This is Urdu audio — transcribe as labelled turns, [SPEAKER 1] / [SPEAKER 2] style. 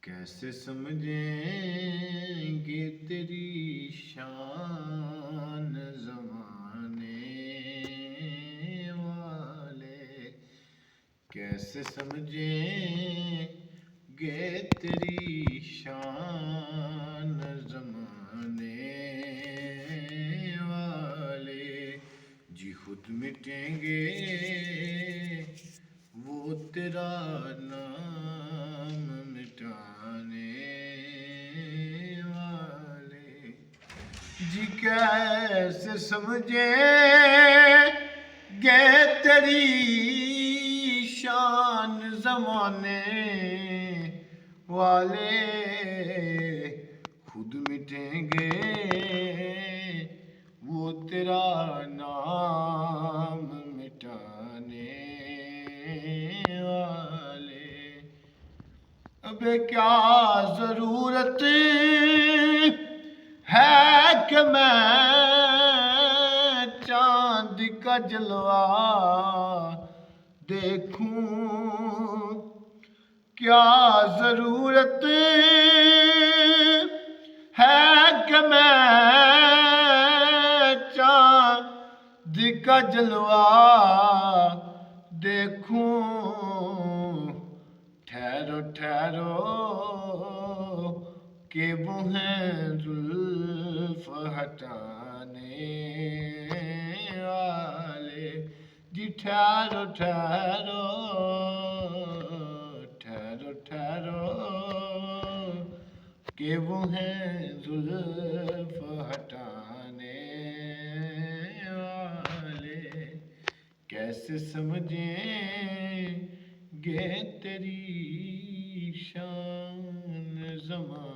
[SPEAKER 1] کیسے سمجھیں گے تیری شان زمانے والے، کیسے سمجھیں گے تیری شان زمانے والے، جی خود مٹیں گے وہ تیرا نام مٹانے والے، جی کیسے سمجھیں گے تیری شان زمانے والے، خود مٹیں گے وہ تیرا نام مٹانے والے۔ اب کیا ضرورت ہے کہ میں چاند کا جلوہ دیکھوں، کیا ضرورت ہے کہ میں چاند کا جلوہ دیکھوں، ٹھہرو ٹھہرو کہ وہ ہیں زلف ہٹانے والے، جی ٹھہرو ٹھہرو ٹھہرو ٹھہرو کہ وہ ہیں زلف ہٹانے والے، کیسے سمجھیں گے تیری شان زمانے